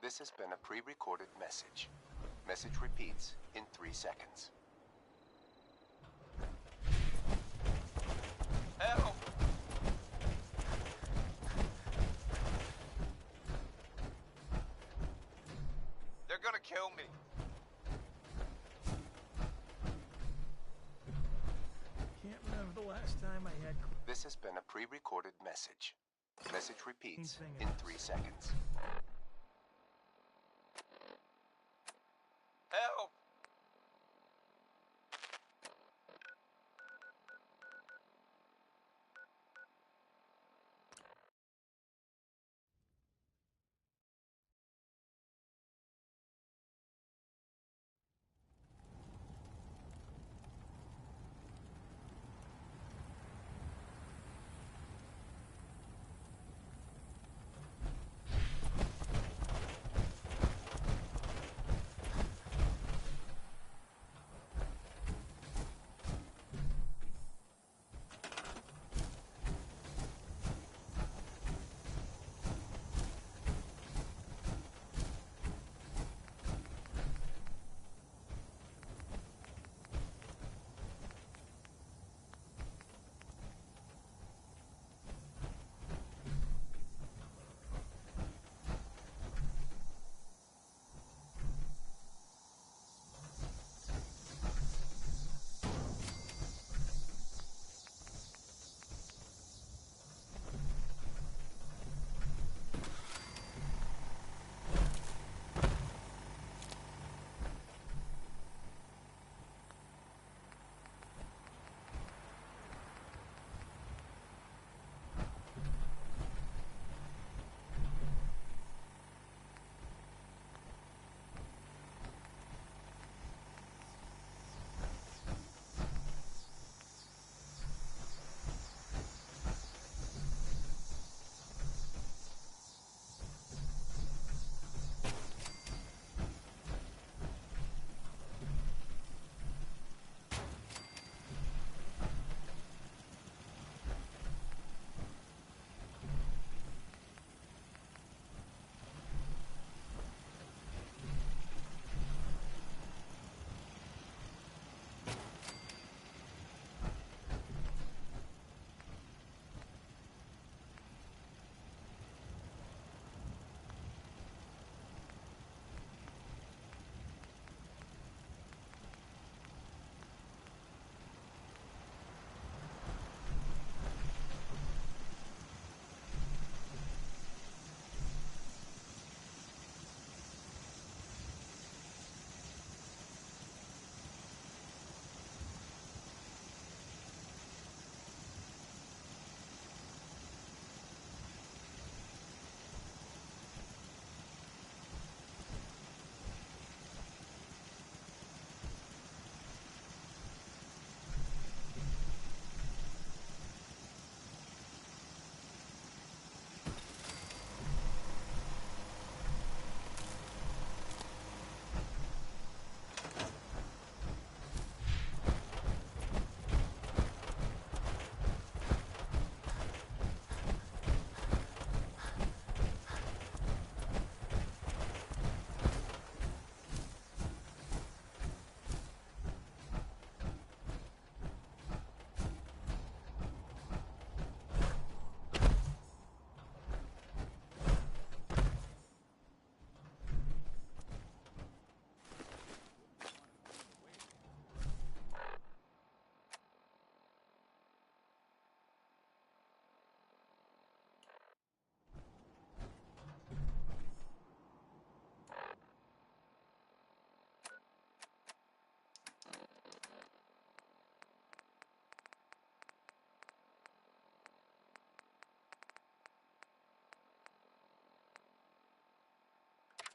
This has been a pre-recorded message. Message repeats in 3 seconds. Help! They're gonna kill me. Can't remember the last time I had... This has been a pre-recorded message. Message repeats in 3 seconds. Help!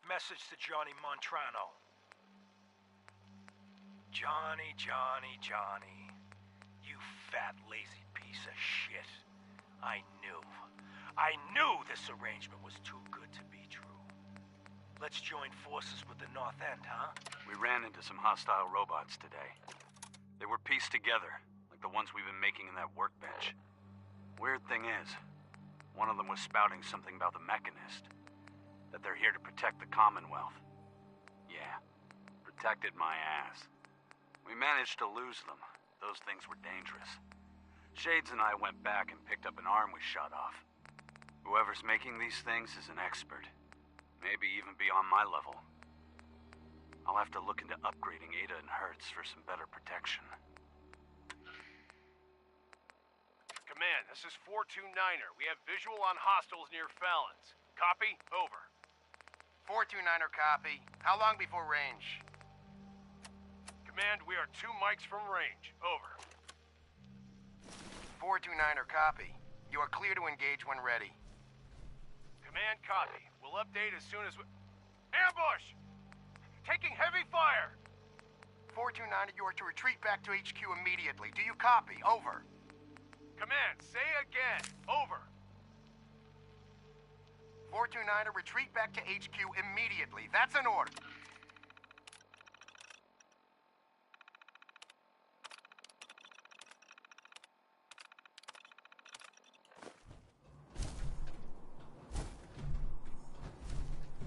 Message to Johnny Montrano. Johnny, Johnny, Johnny. You fat, lazy piece of shit. I knew this arrangement was too good to be true. Let's join forces with the North End, huh? We ran into some hostile robots today. They were pieced together, like the ones we've been making in that workbench. Weird thing is, one of them was spouting something about the Mechanist. That they're here to protect the Commonwealth. Yeah, protected my ass. We managed to lose them. Those things were dangerous. Shades and I went back and picked up an arm we shot off. Whoever's making these things is an expert. Maybe even beyond my level. I'll have to look into upgrading Ada and Hertz for some better protection. Command, this is 429er. We have visual on hostiles near Fallon's. Copy? Over. 429er copy. How long before range? Command, we are 2 mics from range. Over. 429er copy. You are clear to engage when ready. Command, copy. We'll update as soon as we... Ambush! Taking heavy fire! 429er, you are to retreat back to HQ immediately. Do you copy? Over. Command, say again. Over. 429er, retreat back to HQ immediately. That's an order.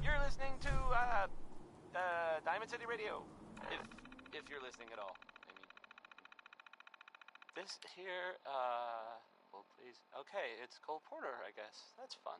You're listening to, Diamond City Radio. If you're listening at all. I mean, this here, well, please. Okay, it's Cole Porter, I guess. That's fun.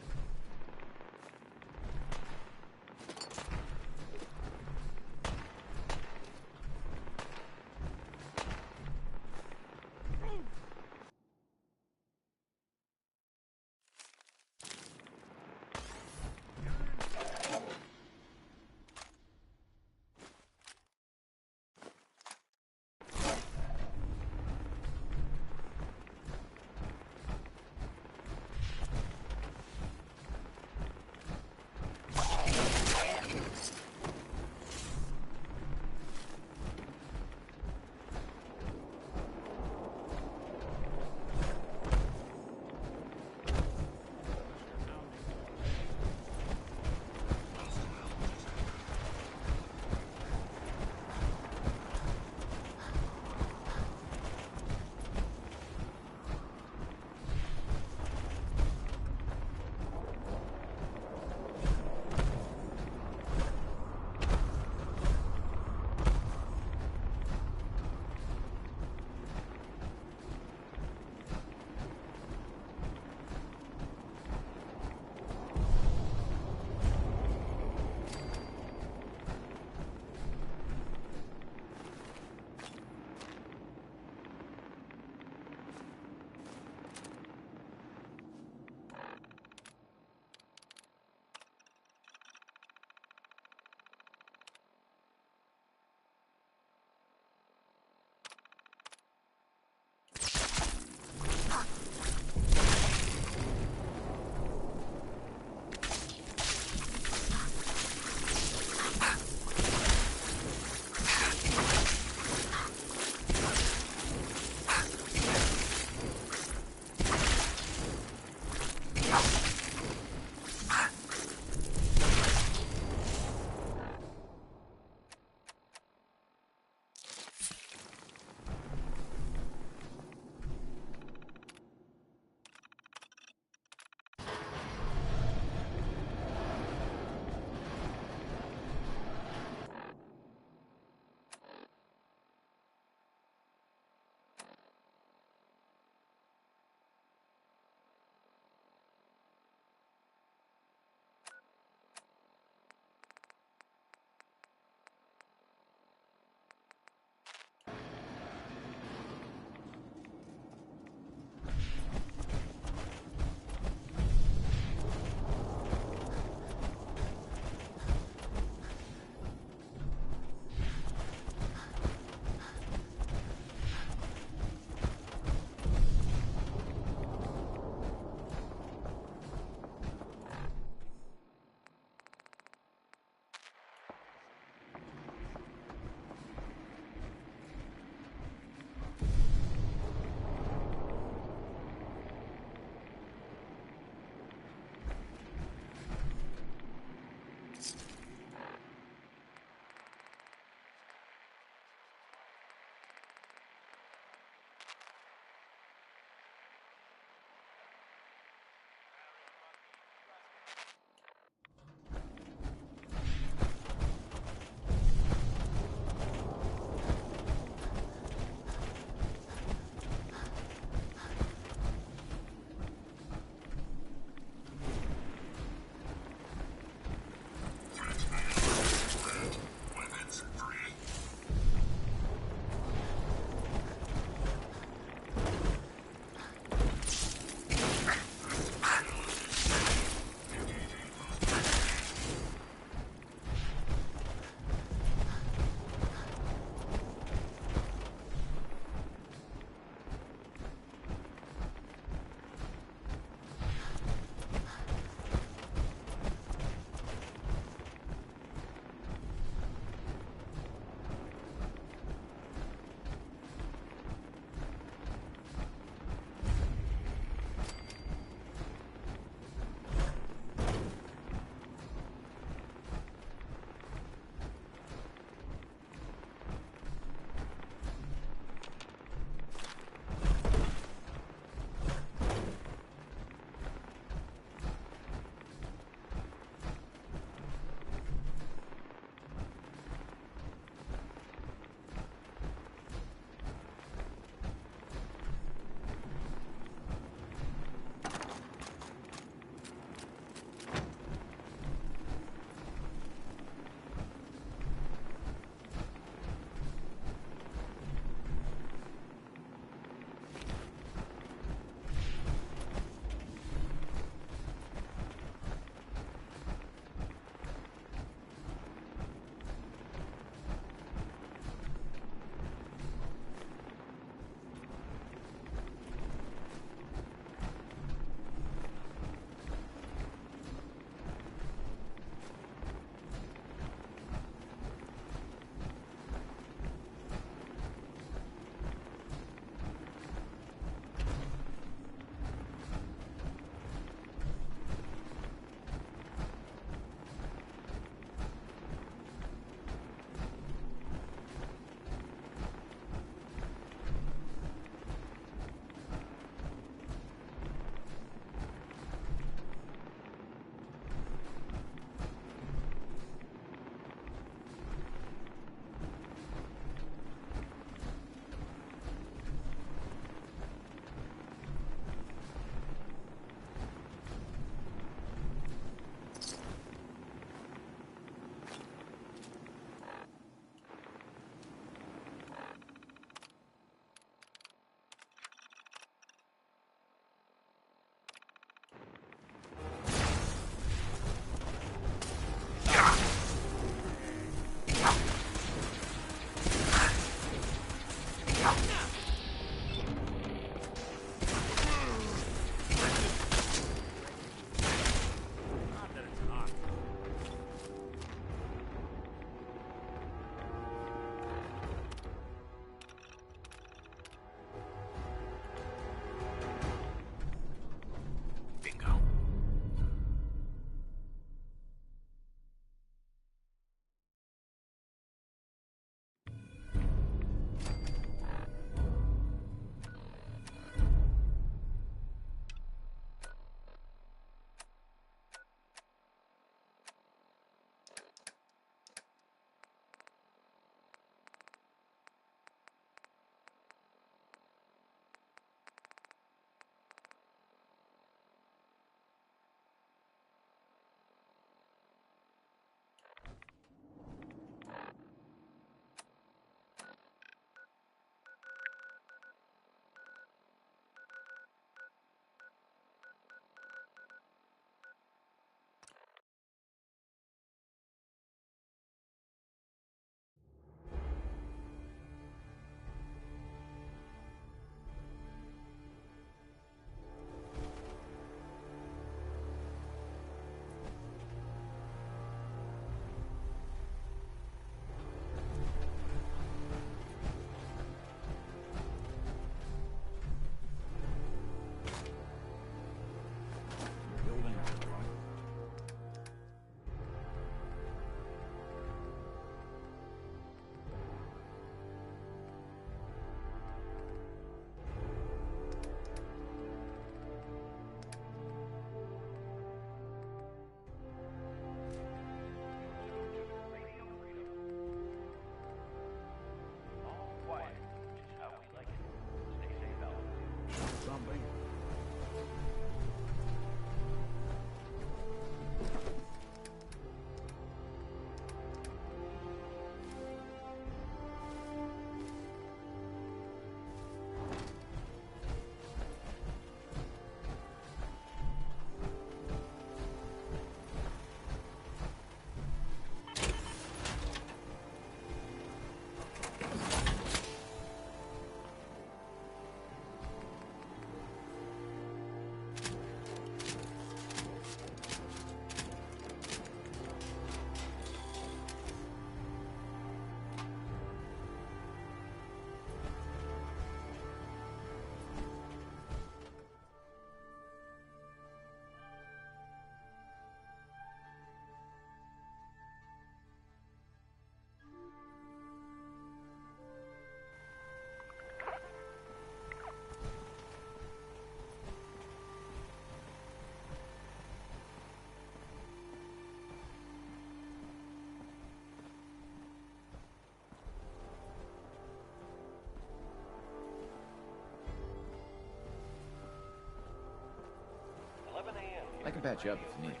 patch you up if you need it,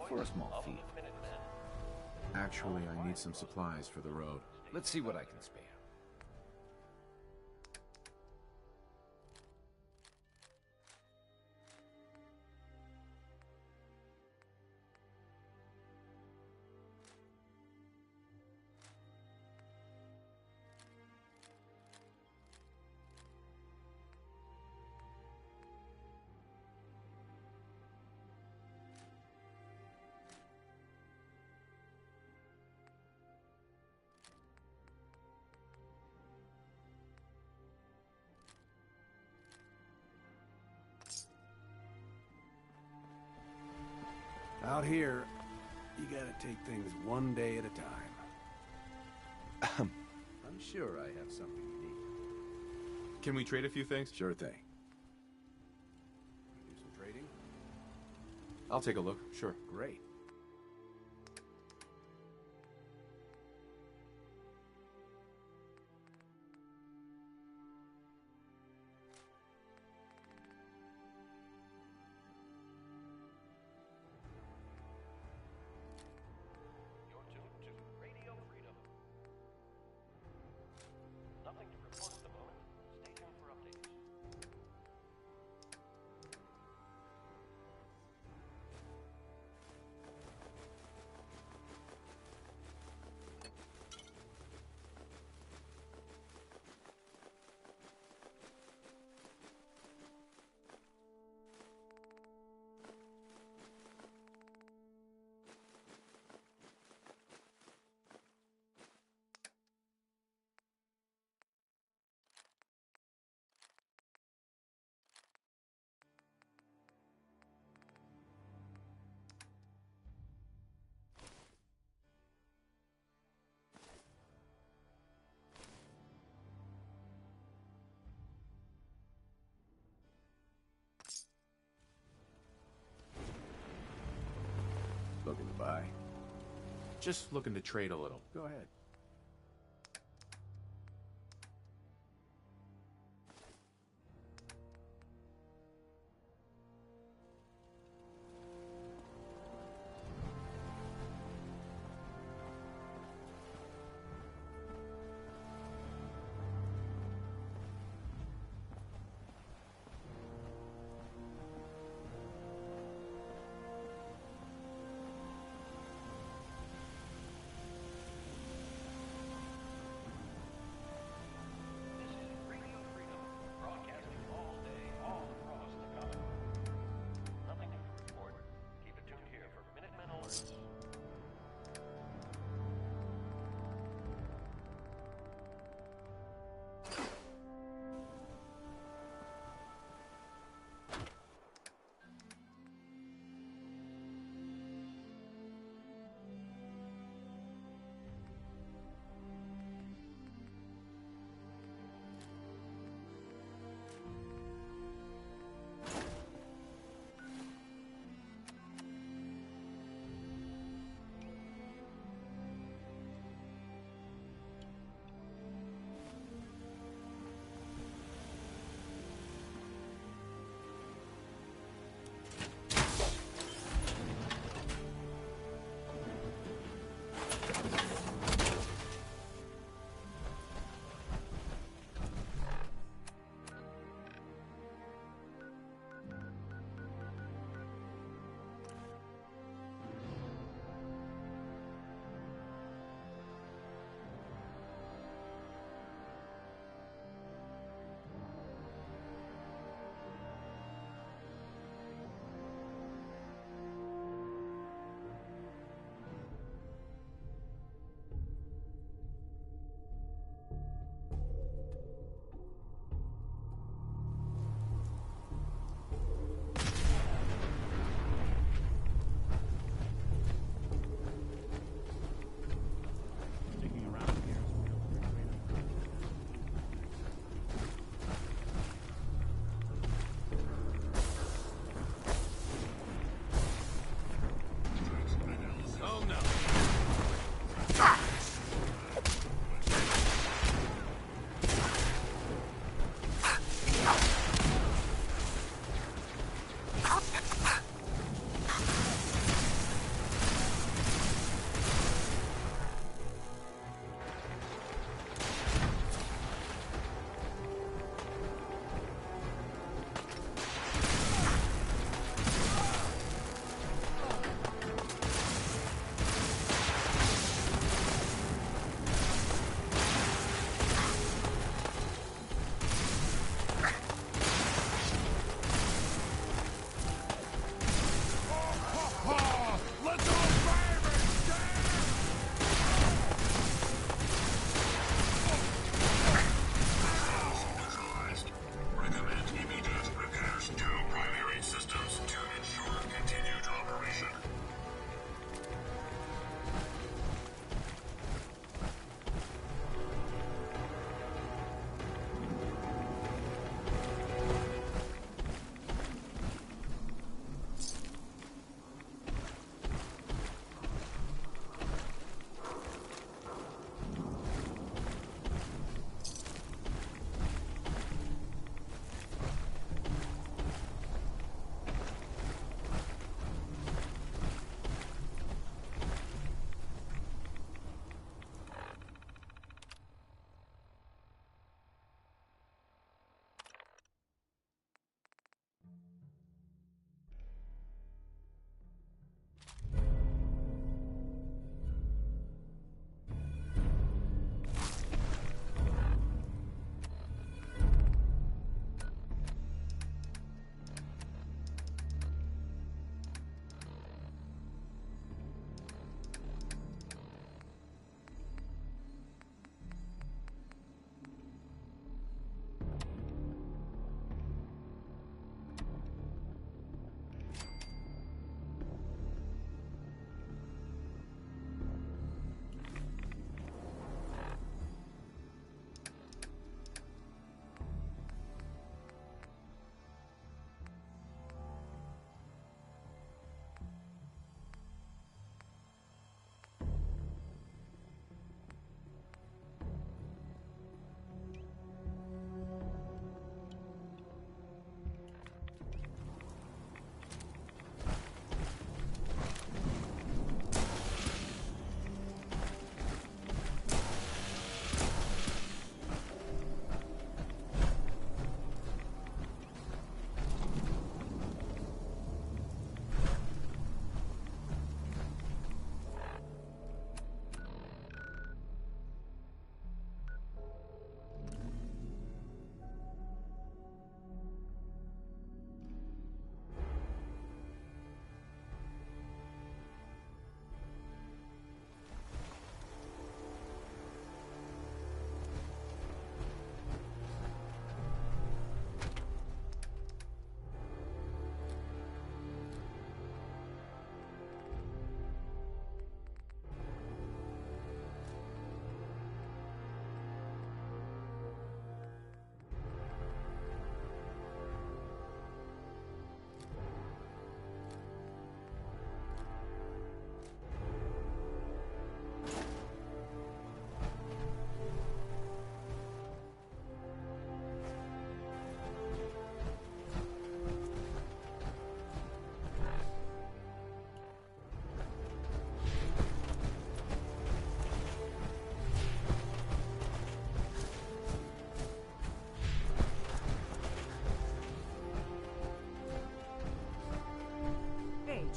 for a small fee. Actually, I need some supplies for the road. Let's see what I can spare. Out here, you gotta take things one day at a time. I'm sure I have something you need. Can we trade a few things? Sure thing. Do some trading? I'll take a look, sure. Great. Looking to buy? Just looking to trade a little. Go ahead.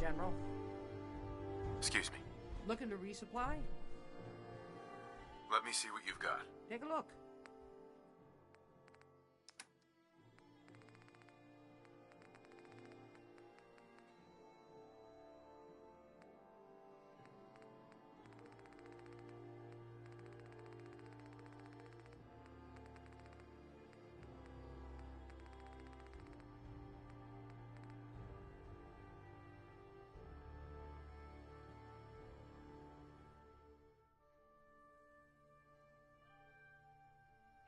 General? Excuse me. Looking to resupply? Let me see what you've got. Take a look.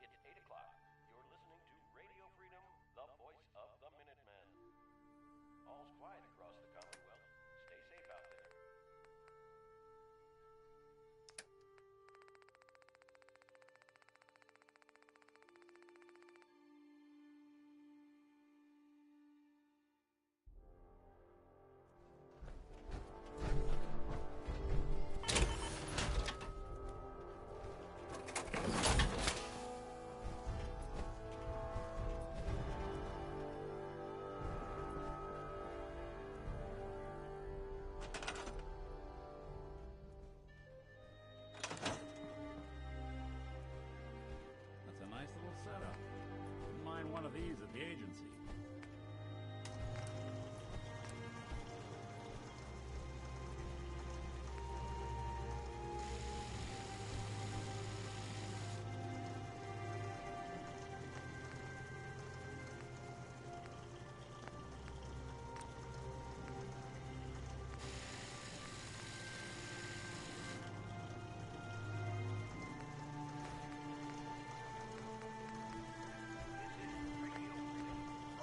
It's 8 o'clock. You're listening to Radio Freedom, the voice of the Minutemen. All's quiet across the Commonwealth. Stay safe out there. That's a nice little setup. Wouldn't mind one of these at the agency. This is Radio Freedom,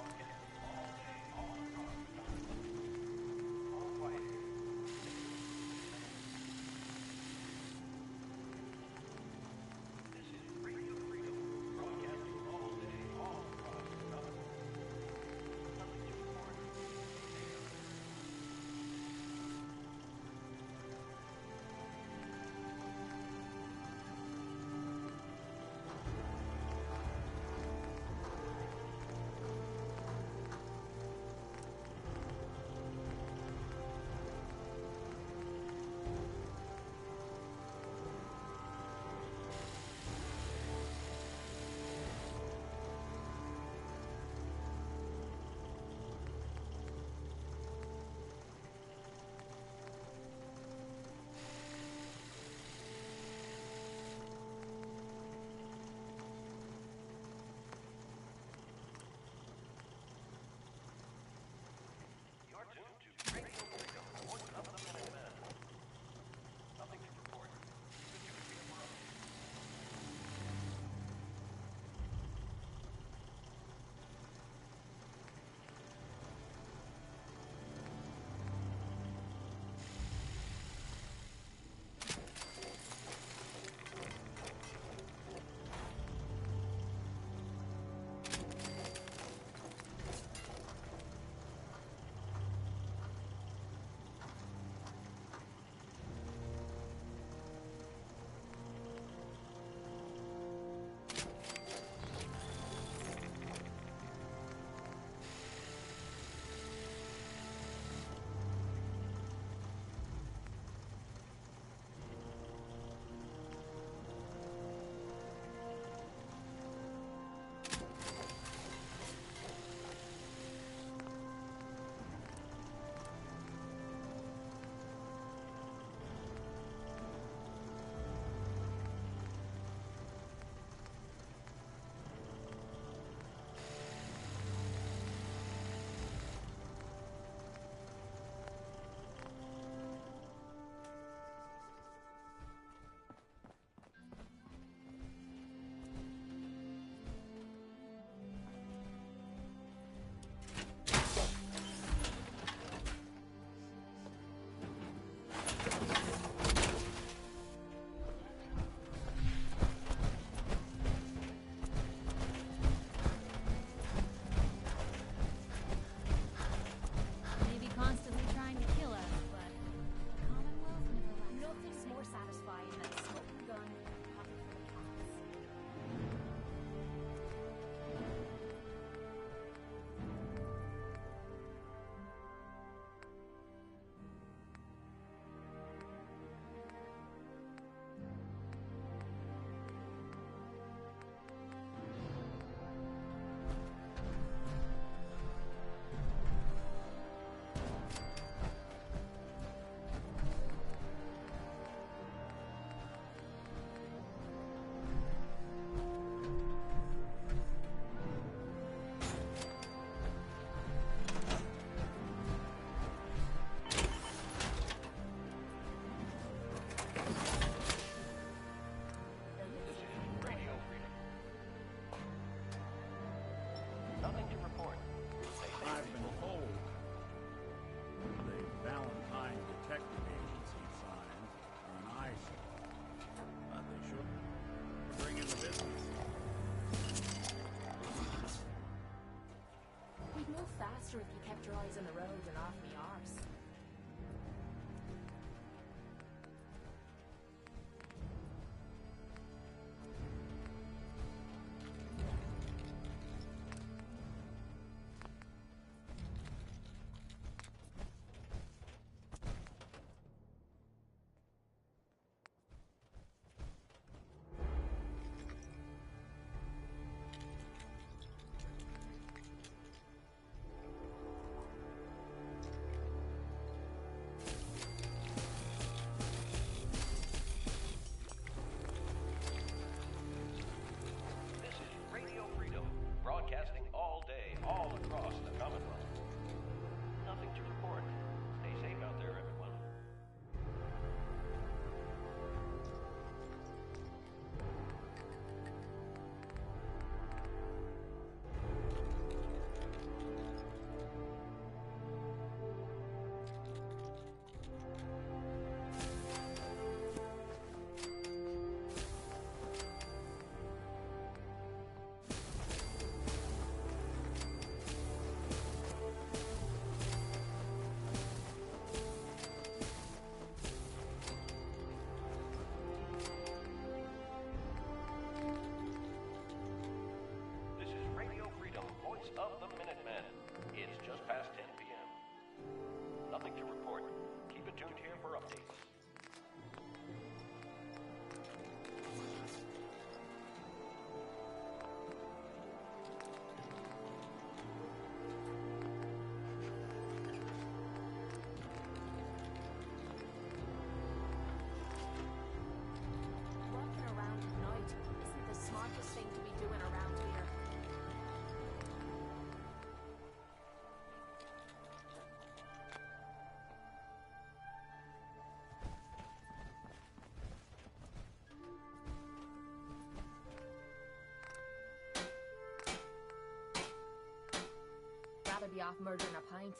you off murdering a pint.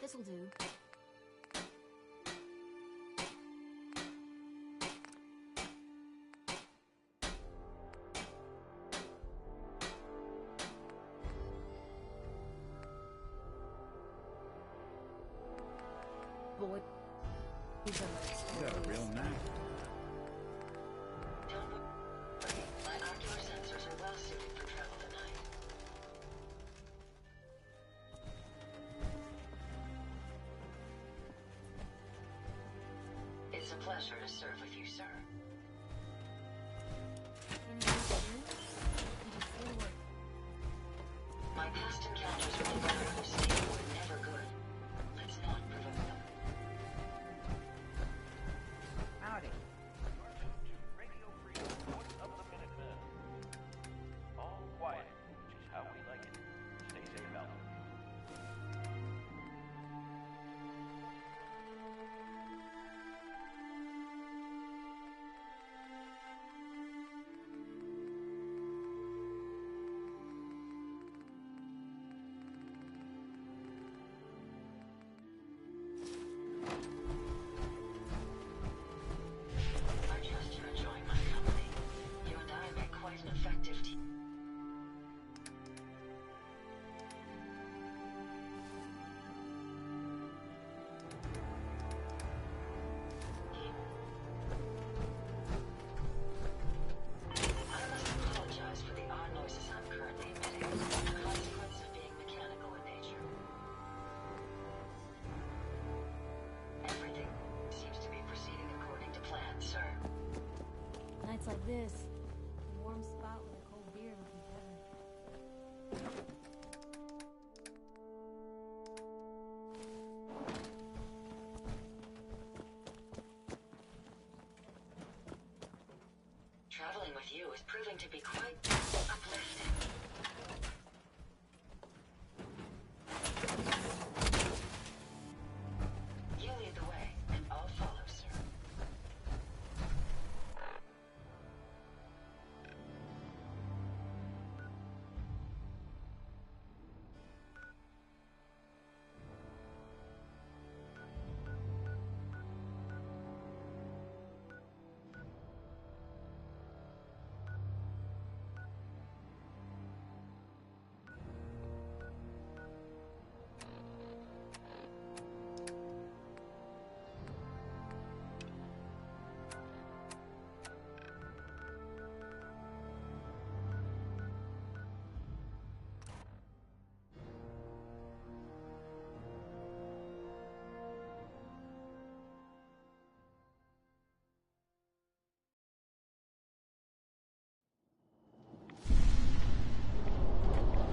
This'll do. Boy, he's a You got a real knack. My ocular sensors are well suited for travel tonight. It's a pleasure to serve with you, sir. My past encounters with the Brotherhood of Steel were never good. Let's not provoke them. Howdy. You're tuned to Radio Freedom, voice of the Minutemen. All quiet, which is how we like it. Stay safe out there. I trust you're enjoying my company. You and I make quite an effective team. I must apologize for the odd noises I'm currently emitting, a consequence of being mechanical in nature. Everything seems to be proceeding according to plan, sir. Nights like this, a warm spot with a cold beer would be better. Traveling with you is proving to be quite uplifting. You lead the way, and I'll follow, sir.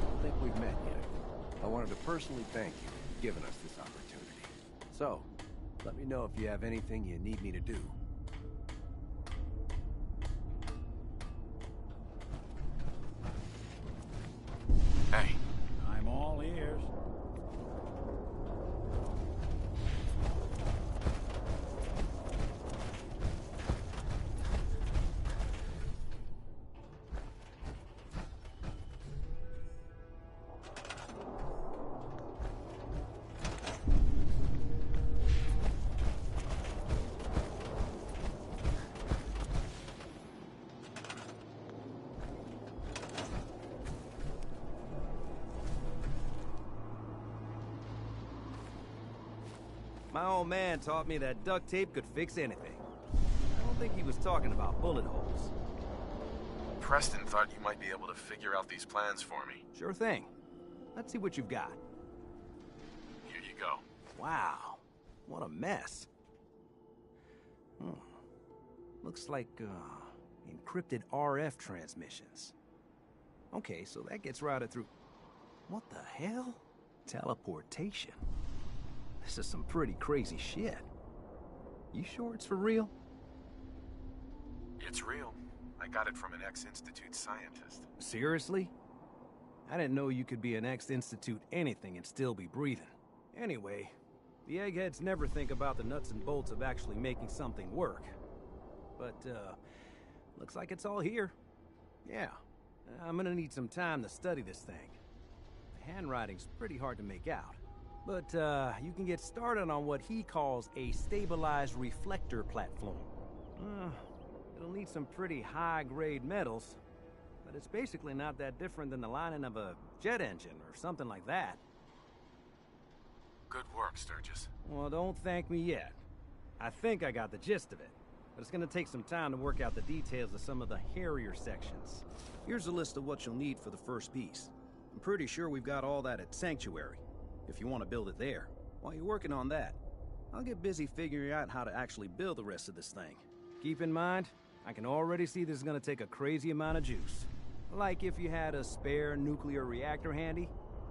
I think we've met yet. I wanted to personally thank you for giving us this opportunity. So, let me know if you have anything you need me to do. Hey, I'm all ears. My old man taught me that duct tape could fix anything. I don't think he was talking about bullet holes. Preston thought you might be able to figure out these plans for me. Sure thing. Let's see what you've got. Here you go. Wow, what a mess. Looks like, encrypted RF transmissions. Okay, so that gets routed through... What the hell? Teleportation. This is some pretty crazy shit. You sure it's for real? It's real. I got it from an ex-Institute scientist. Seriously? I didn't know you could be an ex-Institute anything and still be breathing. Anyway, the eggheads never think about the nuts and bolts of actually making something work. But, looks like it's all here. Yeah, I'm gonna need some time to study this thing. handwriting's pretty hard to make out. But, you can get started on what he calls a stabilized reflector platform. It'll need some pretty high-grade metals, but it's basically not that different than the lining of a jet engine or something like that. Good work, Sturgis. Well, don't thank me yet. I think I got the gist of it, but it's gonna take some time to work out the details of some of the hairier sections. Here's a list of what you'll need for the first piece. I'm pretty sure we've got all that at Sanctuary, if you want to build it there. While you're working on that, I'll get busy figuring out how to actually build the rest of this thing. Keep in mind, I can already see this is gonna take a crazy amount of juice. Like if you had a spare nuclear reactor handy,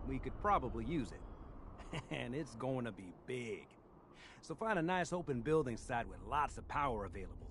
we could probably use it. And it's going to be big. So find a nice open building site with lots of power available.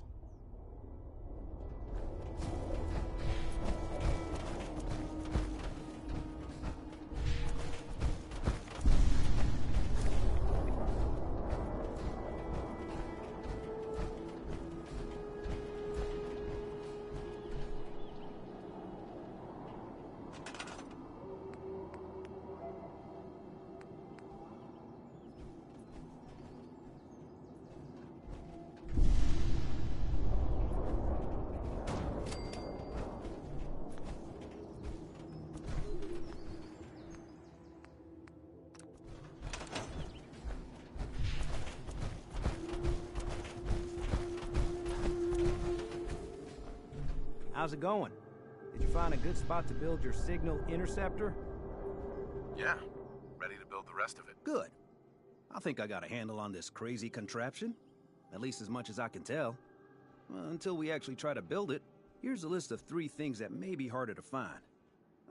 How's it going? Did you find a good spot to build your signal interceptor? Yeah, ready to build the rest of it. Good. I think I got a handle on this crazy contraption. At least as much as I can tell. Well, until we actually try to build it, here's a list of 3 things that may be harder to find.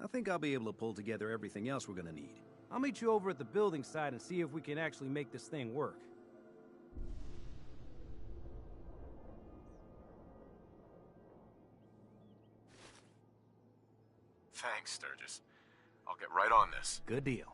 I think I'll be able to pull together everything else we're gonna need. I'll meet you over at the building site and see if we can actually make this thing work. Thanks, Sturgis. I'll get right on this. Good deal.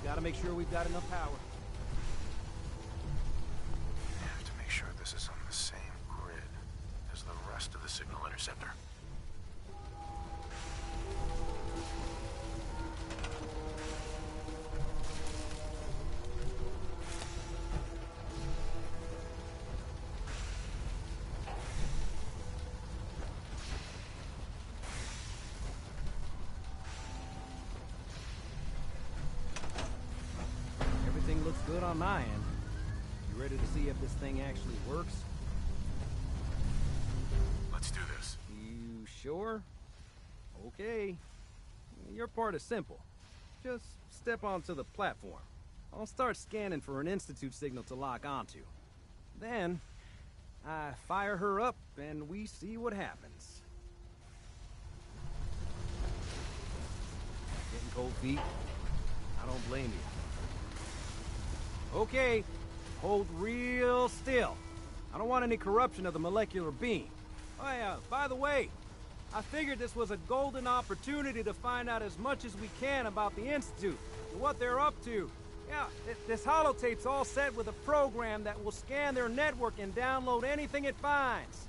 Gotta make sure we've got enough power. I have to make sure this is on the same grid as the rest of the signal interceptor. Looks good on my end. ready to see if this thing actually works? Let's do this. You sure? Okay. Your part is simple. Just step onto the platform. I'll start scanning for an Institute signal to lock onto. Then, I fire her up and we see what happens. Getting cold feet? I don't blame you. Okay, hold real still. I don't want any corruption of the molecular beam. Oh yeah, by the way, I figured this was a golden opportunity to find out as much as we can about the Institute and what they're up to. Yeah, this holotape's all set with a program that will scan their network and download anything it finds.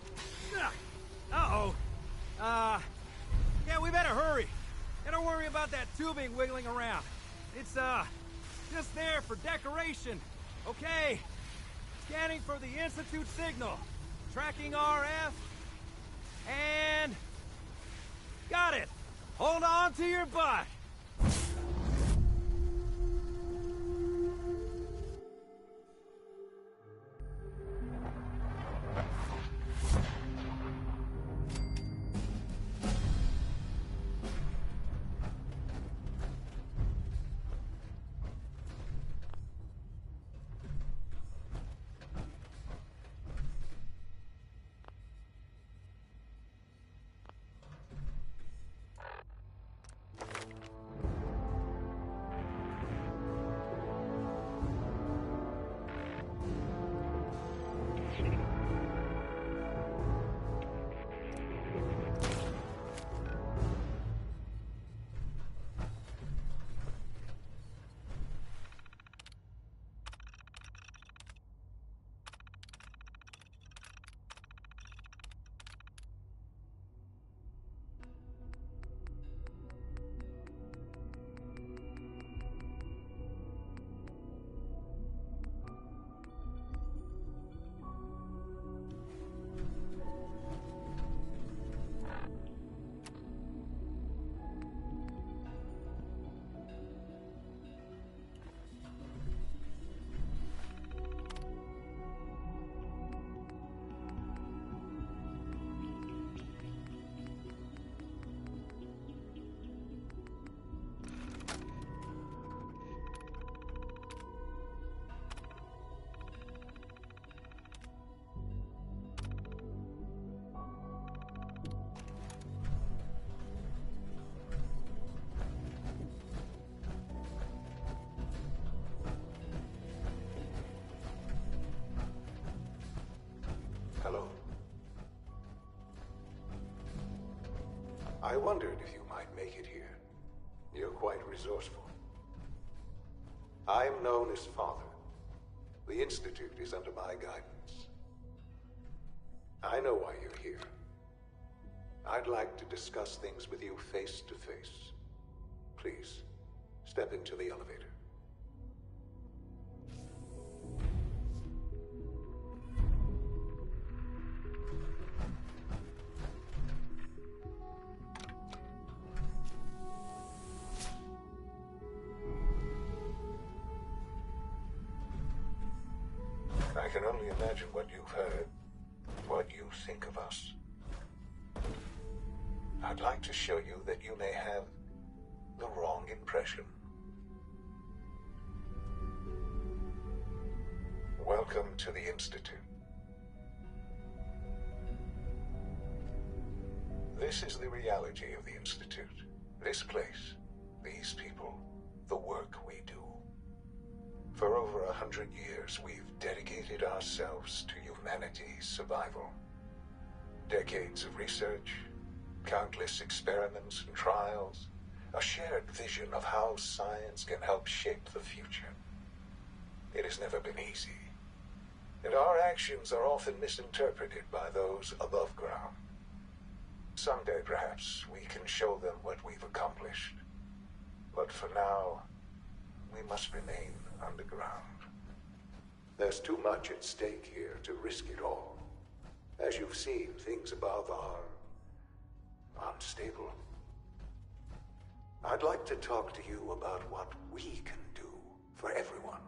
Uh-oh. Yeah, we better hurry. And don't worry about that tubing wiggling around. It's, just there for decoration. Okay. Scanning for the Institute signal. Tracking RF. And... got it! Hold on to your butt! Hello. I wondered if you might make it here. You're quite resourceful. I'm known as Father. The Institute is under my guidance. I know why you're here. I'd like to discuss things with you face to face. Please, step into the elevator. I can only imagine what you've heard, what you think of us. I'd like to show you that you may have the wrong impression. Welcome to the Institute. This is the reality of the Institute. This place, these people, the work we do. For over 100 years, we've dedicated ourselves to humanity's survival. Decades of research, countless experiments and trials, a shared vision of how science can help shape the future. It has never been easy, and our actions are often misinterpreted by those above ground. Someday, perhaps, we can show them what we've accomplished. But for now, we must remain underground. There's too much at stake here to risk it all. As you've seen, things above are unstable. I'd like to talk to you about what we can do for everyone.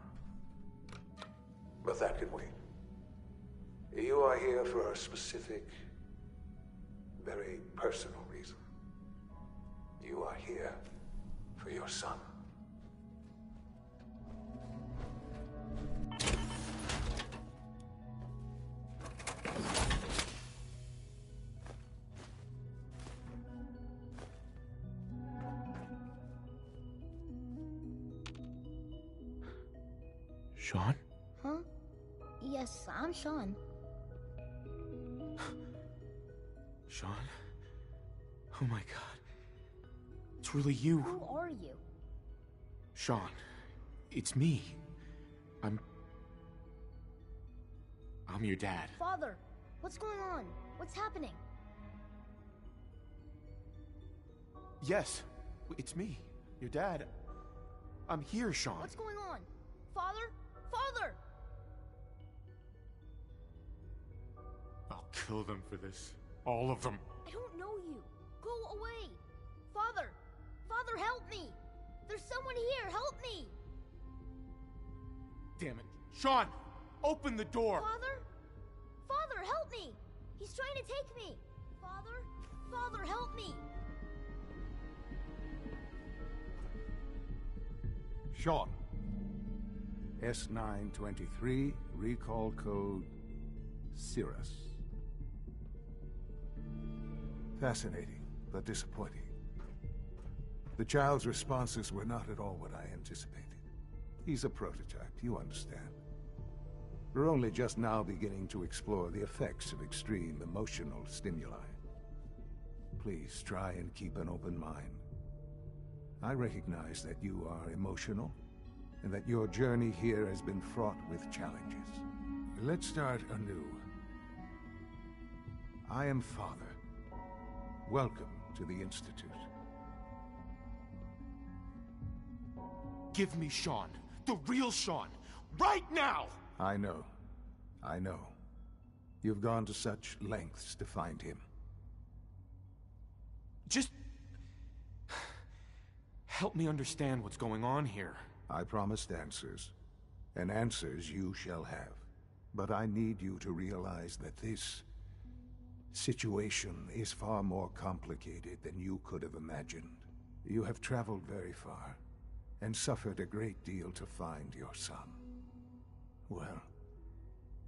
But that can wait. You are here for a specific, very personal reason. You are here for your son. Sean? Huh? Yes, I'm Sean. Sean? Oh my god. It's really you. Who are you? Sean, it's me. I'm your dad. Father, what's going on? What's happening? Yes, it's me. Your dad. I'm here, Sean. What's going on? Father? Father! I'll kill them for this. All of them. I don't know you. Go away. Father! Father, help me! There's someone here. Help me! Damn it. Sean! Open the door! Father? Father, help me! He's trying to take me! Father? Father, help me! Sean. S923, recall code Cirrus. Fascinating, but disappointing. The child's responses were not at all what I anticipated. He's a prototype, you understand. We're only just now beginning to explore the effects of extreme emotional stimuli. Please try and keep an open mind. I recognize that you are emotional, and that your journey here has been fraught with challenges. Let's start anew. I am Father. Welcome to the Institute. Give me Sean. The real Sean. Right now! I know. I know. You've gone to such lengths to find him. Just help me understand what's going on here. I promised answers, and answers you shall have. But I need you to realize that this situation is far more complicated than you could have imagined. You have traveled very far, and suffered a great deal to find your son. Well,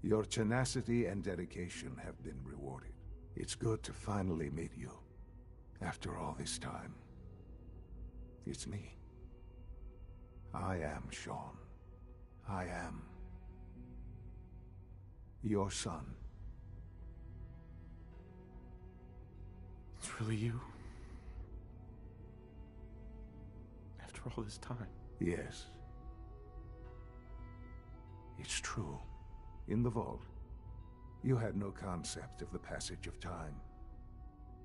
your tenacity and dedication have been rewarded. It's good to finally meet you, after all this time. It's me. I am Sean. I am your son. It's really you? After all this time? Yes. It's true. In the vault, you had no concept of the passage of time.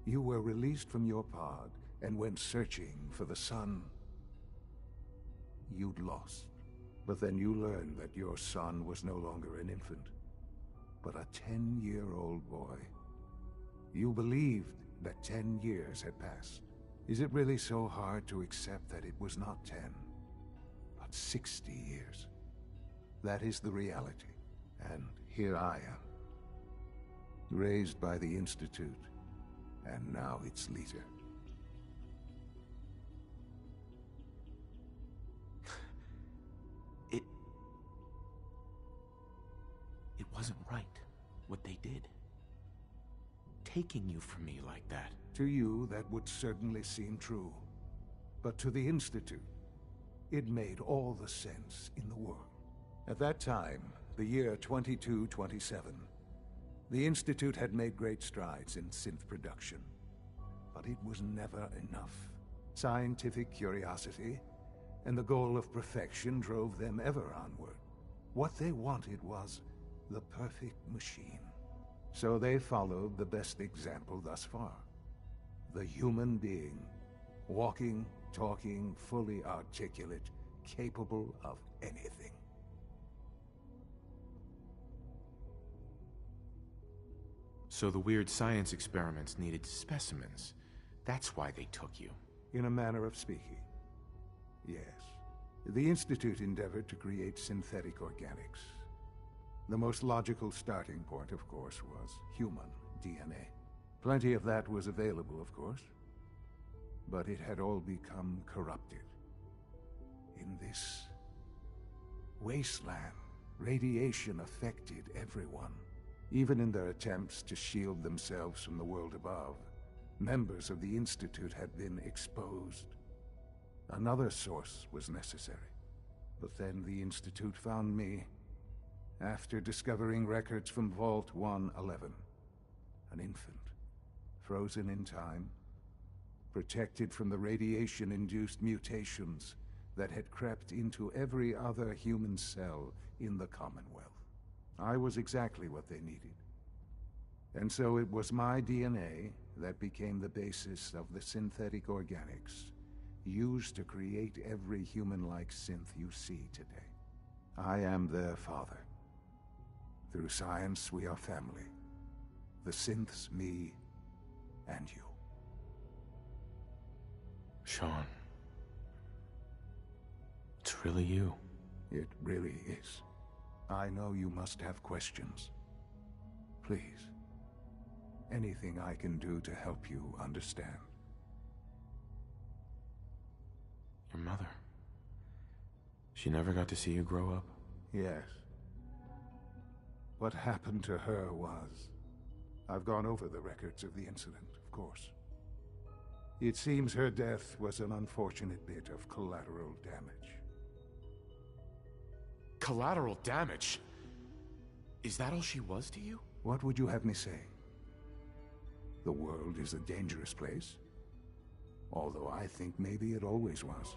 You were released from your pod and went searching for the son you'd lost. But then you learned that your son was no longer an infant, but a 10-year-old boy. You believed that 10 years had passed. Is it really so hard to accept that it was not 10, but 60 years? That is the reality. And here I am, raised by the Institute, and now its leader. It wasn't right, what they did. Taking you from me like that. To you, that would certainly seem true. But to the Institute, it made all the sense in the world. At that time, the year 2227, the Institute had made great strides in synth production. But it was never enough. Scientific curiosity and the goal of perfection drove them ever onward. What they wanted was the perfect machine. So they followed the best example thus far. The human being. Walking, talking, fully articulate, capable of anything. So the weird science experiments needed specimens. That's why they took you. In a manner of speaking. Yes. The Institute endeavored to create synthetic organics. The most logical starting point, of course, was human DNA. Plenty of that was available, of course. But it had all become corrupted. In this wasteland, radiation affected everyone. Even in their attempts to shield themselves from the world above, members of the Institute had been exposed. Another source was necessary. But then the Institute found me after discovering records from Vault 111. An infant, frozen in time, protected from the radiation-induced mutations that had crept into every other human cell in the Commonwealth. I was exactly what they needed. And so it was my DNA that became the basis of the synthetic organics used to create every human-like synth you see today. I am their father. Through science, we are family. The synths, me, and you. Sean. It's really you. It really is. I know you must have questions. Please. Anything I can do to help you understand. Your mother. She never got to see you grow up? Yes. What happened to her was... I've gone over the records of the incident, of course. It seems her death was an unfortunate bit of collateral damage. Collateral damage? Is that all she was to you? What would you have me say? The world is a dangerous place? Although I think maybe it always was.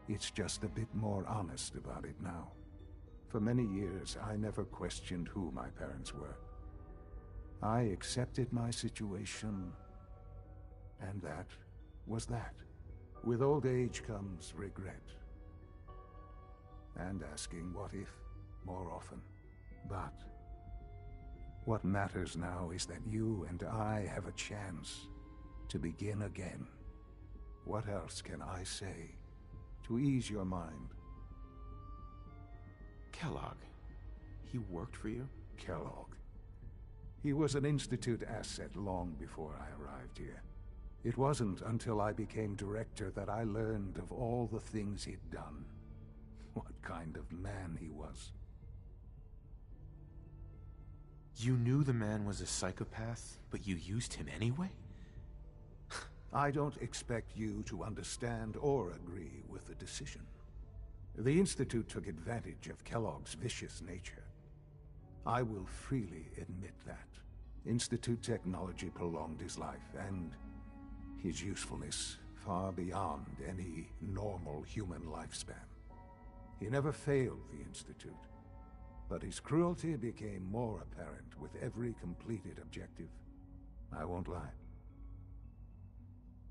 It's just a bit more honest about it now. For many years, I never questioned who my parents were. I accepted my situation, and that was that. With old age comes regret. And asking what if more often. But what matters now is that you and I have a chance to begin again. What else can I say to ease your mind? Kellogg. He worked for you? Kellogg. He was an Institute asset long before I arrived here. It wasn't until I became director that I learned of all the things he'd done. What kind of man he was. You knew the man was a psychopath, but you used him anyway? I don't expect you to understand or agree with the decision. The Institute took advantage of Kellogg's vicious nature. I will freely admit that. Institute technology prolonged his life, and his usefulness far beyond any normal human lifespan. He never failed the Institute, but his cruelty became more apparent with every completed objective. I won't lie.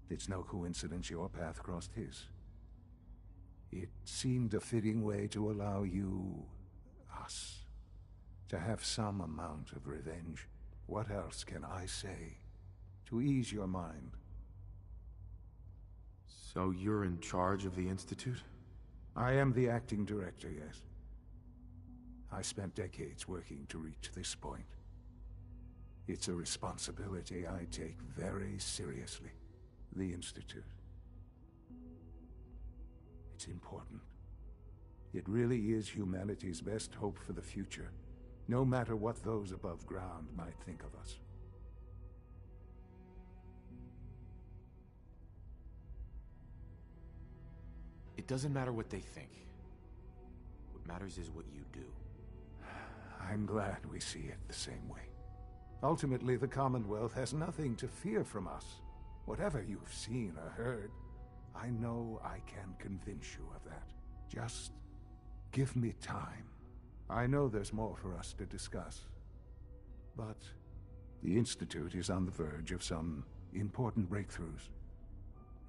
It's no coincidence your path crossed his. It seemed a fitting way to allow you, us, to have some amount of revenge. What else can I say to ease your mind? So you're in charge of the Institute? I am the acting director, yes. I spent decades working to reach this point. It's a responsibility I take very seriously. The Institute. It's important. It really is humanity's best hope for the future, no matter what those above ground might think of us. It doesn't matter what they think. What matters is what you do. I'm glad we see it the same way. Ultimately, the Commonwealth has nothing to fear from us. Whatever you've seen or heard, I know I can convince you of that. Just give me time. I know there's more for us to discuss. But the Institute is on the verge of some important breakthroughs.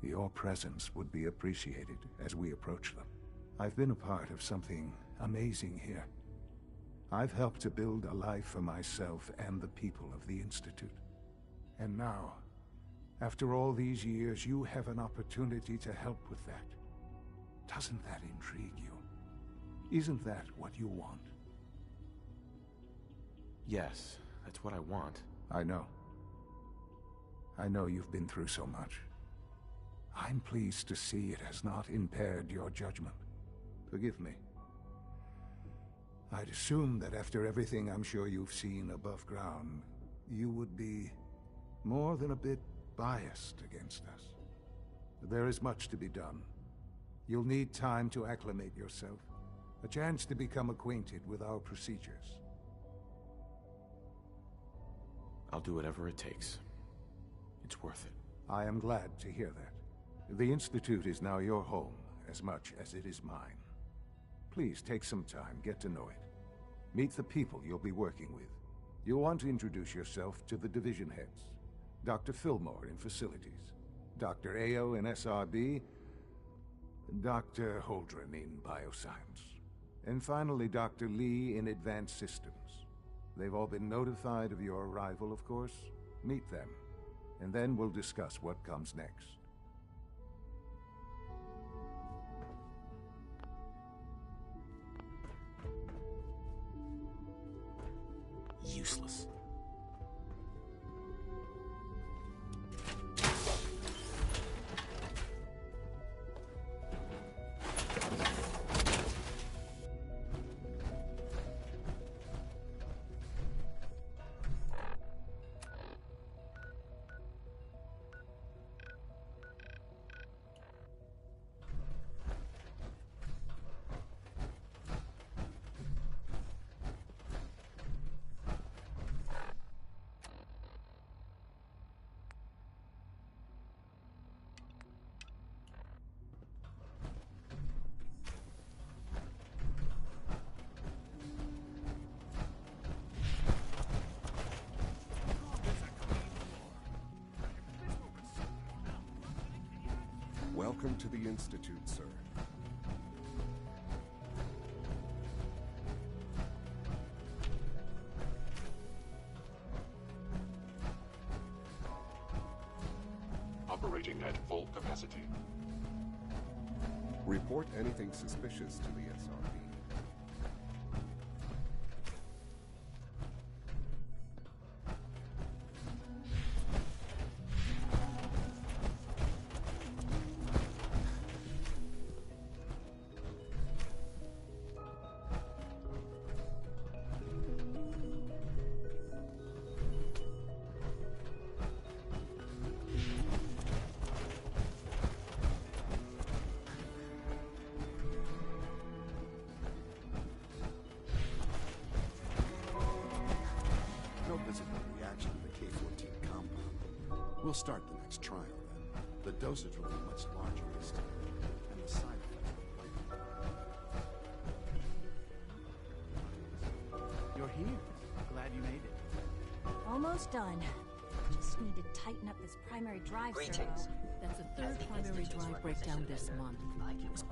Your presence would be appreciated as we approach them. I've been a part of something amazing here. I've helped to build a life for myself and the people of the Institute. And now, after all these years, you have an opportunity to help with that. Doesn't that intrigue you? Isn't that what you want? Yes, that's what I want. I know. I know you've been through so much. I'm pleased to see it has not impaired your judgment. Forgive me. I'd assumed that after everything I'm sure you've seen above ground, you would be more than a bit biased against us. There is much to be done. You'll need time to acclimate yourself, a chance to become acquainted with our procedures. I'll do whatever it takes. It's worth it. I am glad to hear that. The Institute is now your home as much as it is mine. Please take some time, get to know it. Meet the people you'll be working with. You'll want to introduce yourself to the division heads. Dr. Fillmore in Facilities, Dr. Ao in SRB, Dr. Holdren in Bioscience, and finally Dr. Lee in Advanced Systems. They've all been notified of your arrival, of course. Meet them, and then we'll discuss what comes next. Useless. Welcome to the Institute, sir. Operating at full capacity. Report anything suspicious to the SRB. We'll start the next trial then. The dosage will be much larger this time, and the side effects will be lighter. You're here. Glad you made it. Almost done. Just need to tighten up this primary drive servo. That's the third primary drive breakdown this month.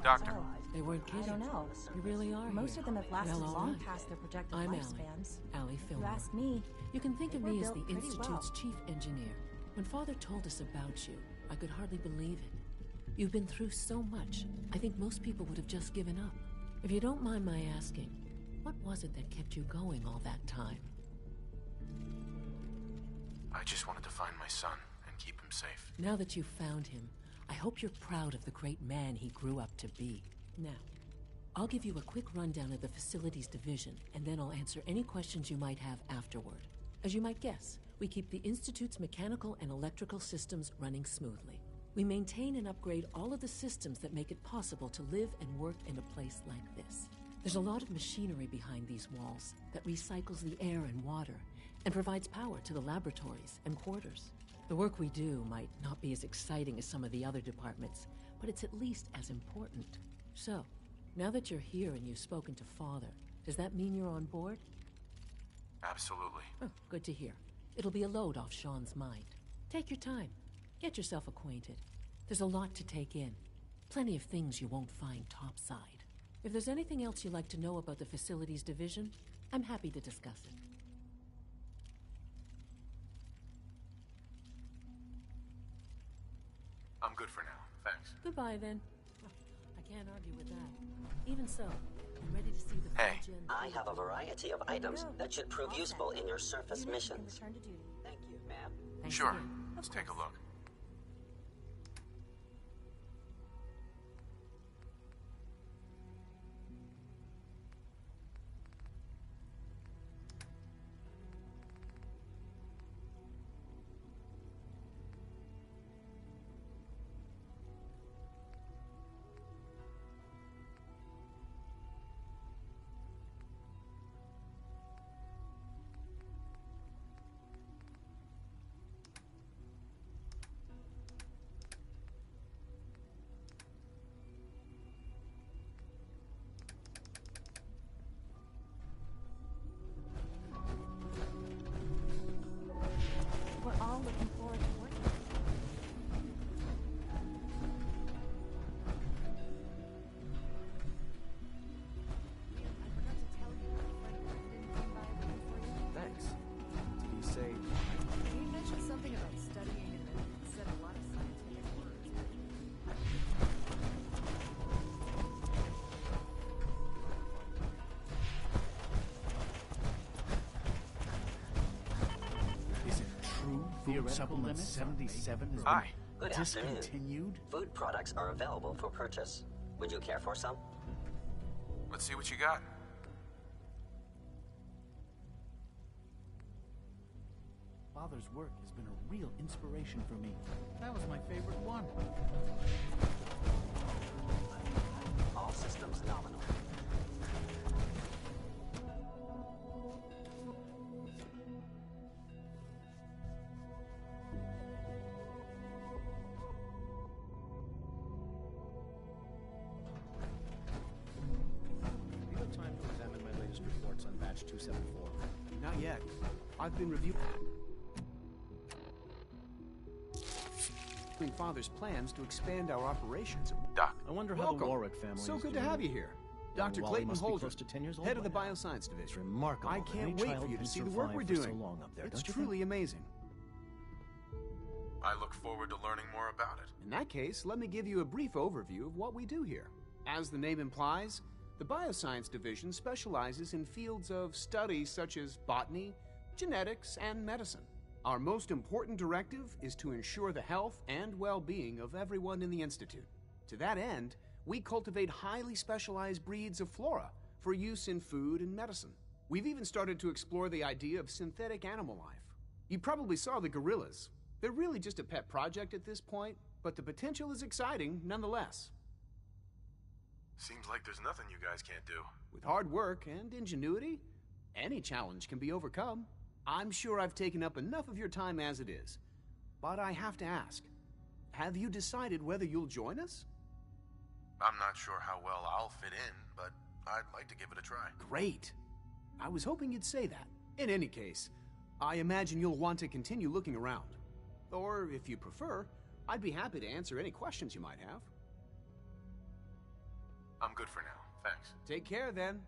Doctor. They weren't kidding. I don't know. You really are. Most here. of them have lasted Well, all long right. past their projected I'm lifespans. Allie If Fillmore. you ask me, You can think they of were me as built the pretty Institute's well. chief engineer. When Father told us about you, I could hardly believe it. You've been through so much, I think most people would have just given up. If you don't mind my asking, what was it that kept you going all that time? I just wanted to find my son and keep him safe. Now that you've found him, I hope you're proud of the great man he grew up to be. Now, I'll give you a quick rundown of the Facilities Division, and then I'll answer any questions you might have afterward. As you might guess, we keep the Institute's mechanical and electrical systems running smoothly. We maintain and upgrade all of the systems that make it possible to live and work in a place like this. There's a lot of machinery behind these walls that recycles the air and water and provides power to the laboratories and quarters. The work we do might not be as exciting as some of the other departments, but it's at least as important. So, now that you're here and you've spoken to Father, does that mean you're on board? Absolutely. Oh, good to hear. It'll be a load off Sean's mind. Take your time. Get yourself acquainted. There's a lot to take in. Plenty of things you won't find topside. If there's anything else you'd like to know about the Facilities Division, I'm happy to discuss it. I'm good for now. Thanks. Goodbye, then. I can't argue with that. Even so, ready to see the Hey. full gen. I have a variety of items that should prove useful in your surface missions. Return to duty. Thank you, ma'am. Thanks Sure. again. Let's take a look. We're all looking forward to working. I forgot to tell you, my friend didn't come by waiting for you. Thanks. Did he say... He mentioned something about studying and then said a lot of scientific words. Is it true Food Supplement 77 has Hi. Good been afternoon. discontinued? Food products are available for purchase. Would you care for some? Let's see what you got. Father's work has been a real inspiration for me. That was my favorite one. All systems nominal. Do you have time to examine my latest reports on batch 274? Not yet. I've been reviewing Father's plans to expand our operations. Doc. I wonder how Welcome. the Warwick family So is good to doing. have you here. Dr. Wally Clayton must be Holder, close to 10 years old head of the by now. Bioscience Division. Remarkable. I that can't any wait child for you to can see the work survive we're for doing. so long up there, It's don't you truly think? amazing. I look forward to learning more about it. In that case, let me give you a brief overview of what we do here. As the name implies, the Bioscience Division specializes in fields of study such as botany, genetics, and medicine. Our most important directive is to ensure the health and well-being of everyone in the Institute. To that end, we cultivate highly specialized breeds of flora for use in food and medicine. We've even started to explore the idea of synthetic animal life. You probably saw the gorillas. They're really just a pet project at this point, but the potential is exciting nonetheless. Seems like there's nothing you guys can't do. With hard work and ingenuity, any challenge can be overcome. I'm sure I've taken up enough of your time as it is. But I have to ask, have you decided whether you'll join us? I'm not sure how well I'll fit in, but I'd like to give it a try. Great. I was hoping you'd say that. In any case, I imagine you'll want to continue looking around. Or, if you prefer, I'd be happy to answer any questions you might have. I'm good for now. Thanks. Take care, then.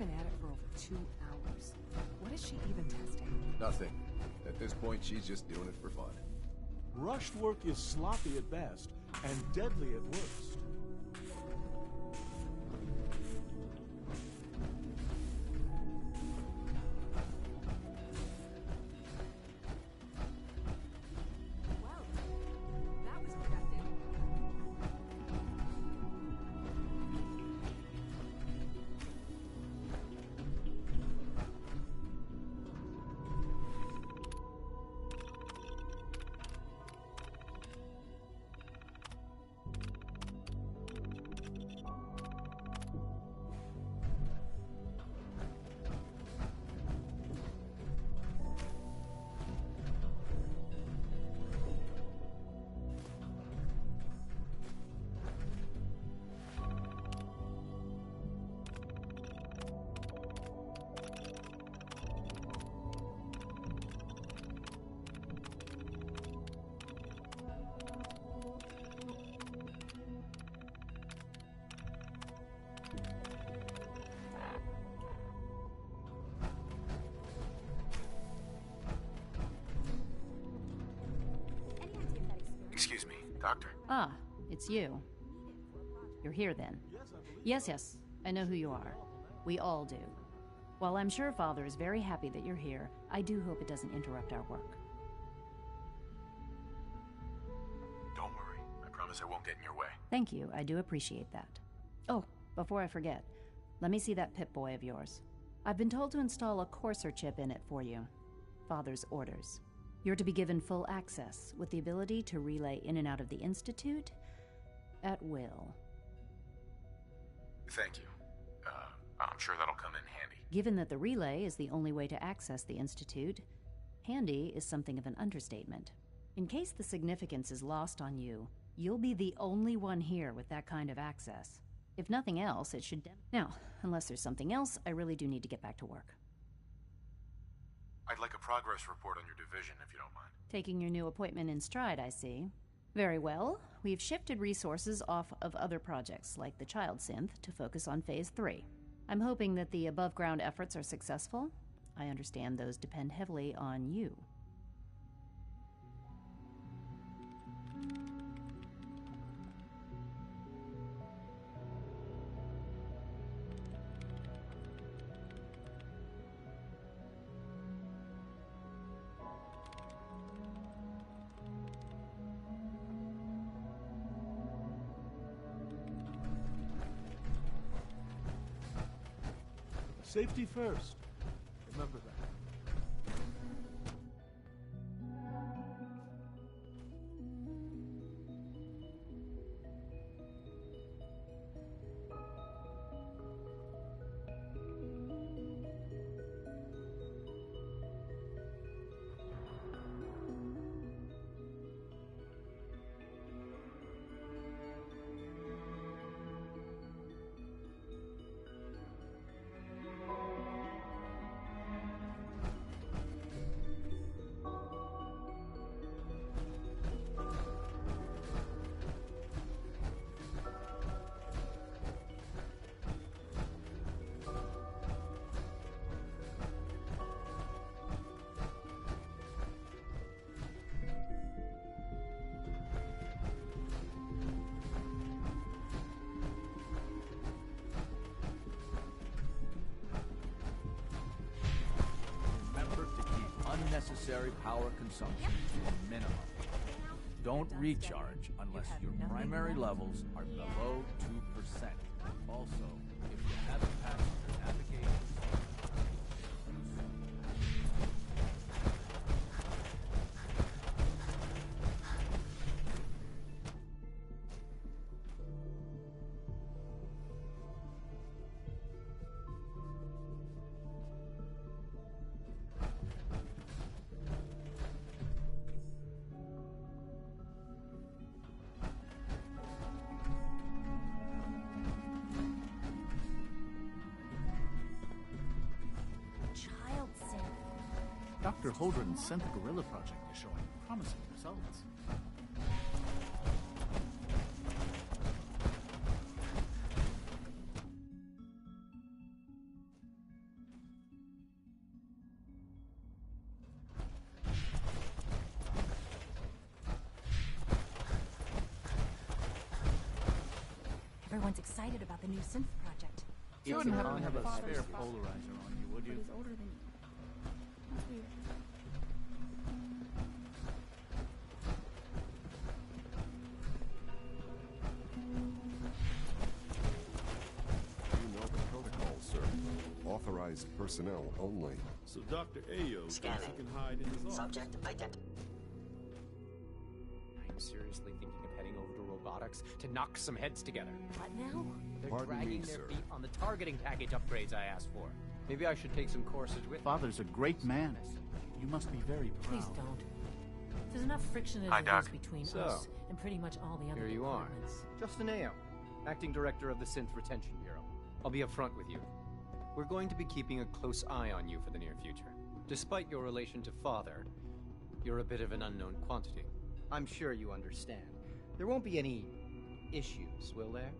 been at it for over 2 hours. What is she even testing? Nothing. At this point, she's just doing it for fun. Rushed work is sloppy at best and deadly at worst. Excuse me, Doctor? Ah, it's you. You're here then. Yes, I know who you are. We all do. While I'm sure Father is very happy that you're here, I do hope it doesn't interrupt our work. Don't worry. I promise I won't get in your way. Thank you, I do appreciate that. Oh, before I forget, let me see that Pip-Boy of yours. I've been told to install a Courser chip in it for you. Father's orders. You're to be given full access, with the ability to relay in and out of the Institute at will. Thank you. I'm sure that'll come in handy. Given that the relay is the only way to access the Institute, handy is something of an understatement. In case the significance is lost on you, you'll be the only one here with that kind of access. If nothing else, it should... Now, unless there's something else, I really do need to get back to work. I'd like a progress report on your division, if you don't mind. Taking your new appointment in stride, I see. Very well. We've shifted resources off of other projects, like the Child Synth, to focus on Phase 3. I'm hoping that the above-ground efforts are successful. I understand those depend heavily on you. Safety first. Remember that. Unnecessary power consumption to a minimum. Don't recharge unless your primary levels are below 2%. Also, if you haven't passed your navigation... Dr. Holdren's Synth Gorilla project is showing promising results. Everyone's excited about the new synth project. You wouldn't happen to have a spare polarizer on you, would But you? he's older than you. That's weird. You know the protocol, sir. Authorized personnel only. So Dr. Ayo thinks Scanning. he can hide in his office. Subject identified. I'm seriously thinking of heading over to robotics to knock some heads together. What now? They're Pardon dragging me, their sir. feet on the targeting package upgrades I asked for. Maybe I should take some courses with Father's a great man. You must be very proud. Please don't. There's enough friction as Hi, it Doc. is between So, us and pretty much all the other Here you are. departments. Justin Ayo, Acting Director of the Synth Retention Bureau. I'll be upfront with you. We're going to be keeping a close eye on you for the near future. Despite your relation to Father, you're a bit of an unknown quantity. I'm sure you understand. There won't be any issues, will there?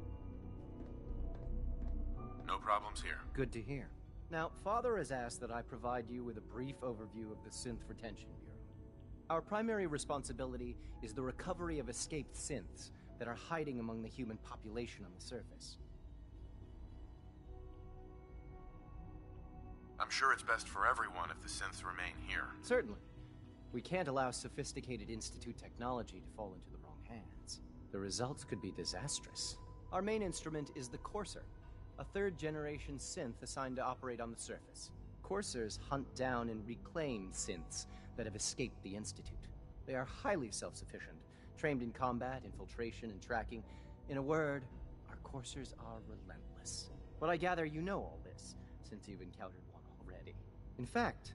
No problems here. Good to hear. Now, Father has asked that I provide you with a brief overview of the Synth Retention Bureau. Our primary responsibility is the recovery of escaped synths that are hiding among the human population on the surface. I'm sure it's best for everyone if the synths remain here. Certainly. We can't allow sophisticated Institute technology to fall into the wrong hands. The results could be disastrous. Our main instrument is the Courser, a third-generation synth assigned to operate on the surface. Coursers hunt down and reclaim synths that have escaped the Institute. They are highly self-sufficient, trained in combat, infiltration, and tracking. In a word, our Coursers are relentless. But I gather you know all this, since you've encountered one already. In fact,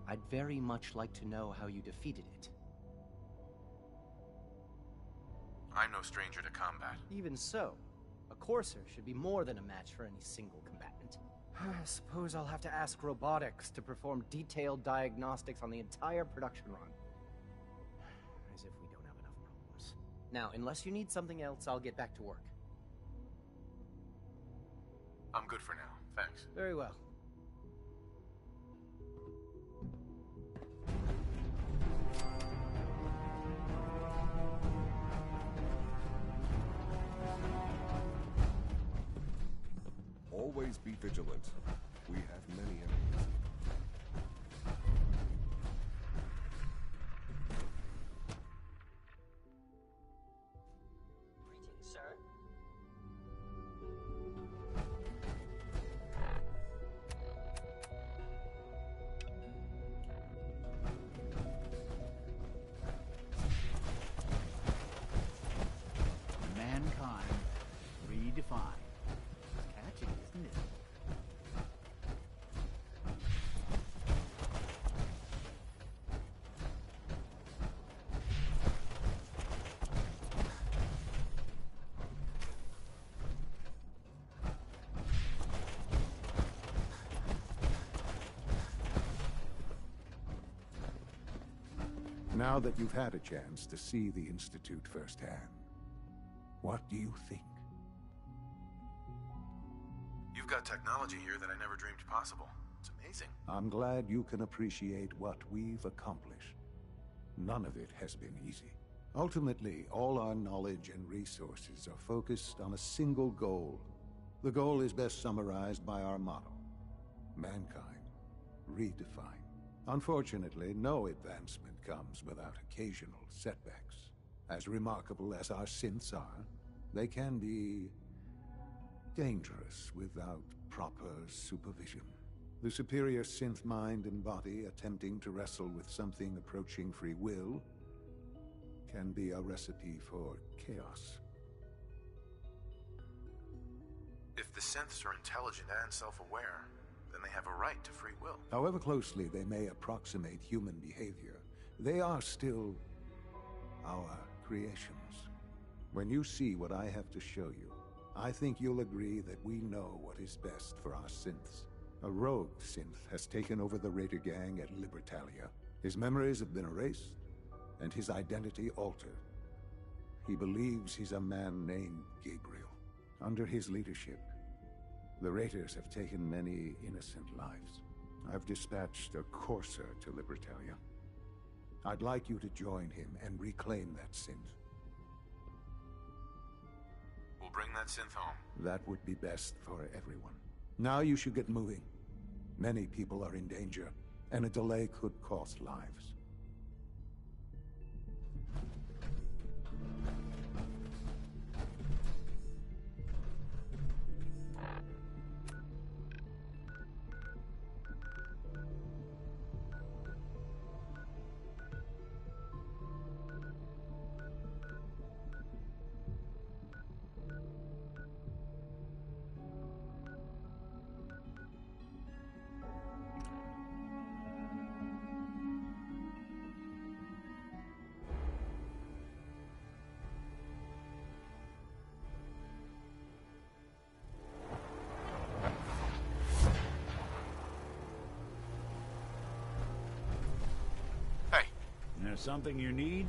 I'd very much like to know how you defeated it. I'm no stranger to combat. Even so, a Courser should be more than a match for any single combatant. I suppose I'll have to ask robotics to perform detailed diagnostics on the entire production run. As if we don't have enough problems. Now, unless you need something else, I'll get back to work. I'm good for now. Thanks. Very well. Always be vigilant. We have many enemies. Greetings, sir. Mankind redefined. It's catchy, isn't it? Now that you've had a chance to see the Institute firsthand, what do you think? You've got technology here that I never dreamed possible. It's amazing. I'm glad you can appreciate what we've accomplished. None of it has been easy. Ultimately, all our knowledge and resources are focused on a single goal. The goal is best summarized by our motto: mankind redefined. Unfortunately, no advancement comes without occasional setbacks. As remarkable as our synths are, they can be dangerous without proper supervision. The superior synth mind and body attempting to wrestle with something approaching free will can be a recipe for chaos. If the synths are intelligent and self-aware, then they have a right to free will. However closely they may approximate human behavior, they are still our creations. When you see what I have to show you, I think you'll agree that we know what is best for our synths. A rogue synth has taken over the Raider gang at Libertalia. His memories have been erased, and his identity altered. He believes he's a man named Gabriel. Under his leadership, the Raiders have taken many innocent lives. I've dispatched a Courser to Libertalia. I'd like you to join him and reclaim that synth. We'll bring that synth home. That would be best for everyone. Now you should get moving. Many people are in danger, and a delay could cost lives. There's something you need?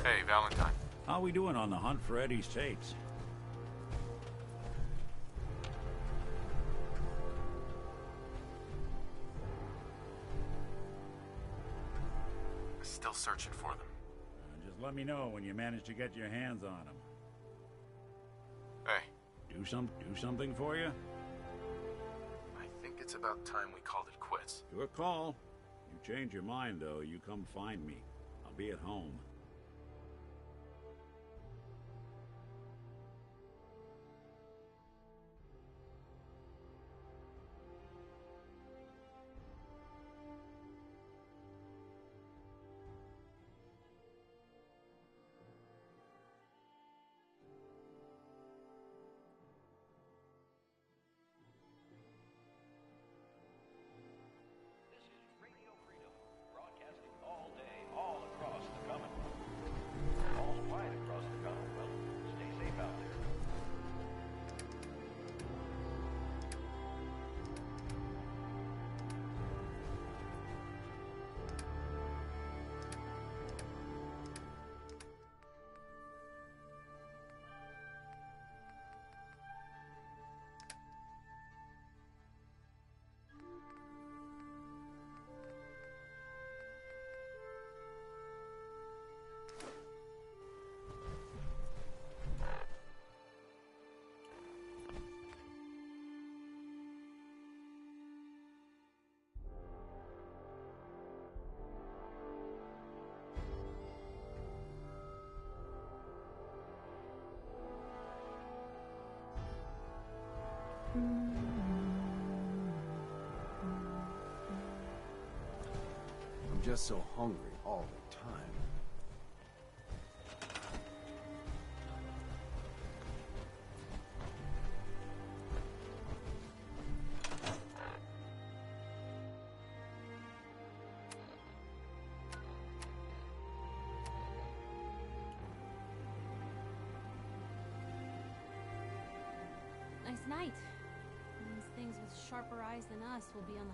Hey, Valentine. How we doing on the hunt for Eddie's tapes? Still searching for them. Just let me know when you manage to get your hands on them. Hey. Do something for you? It's about time we called it quits. Your call. You change your mind, though, you come find me. I'll be at home. I'm just so hungry all the time. Nice night. These things with sharper eyes than us will be on the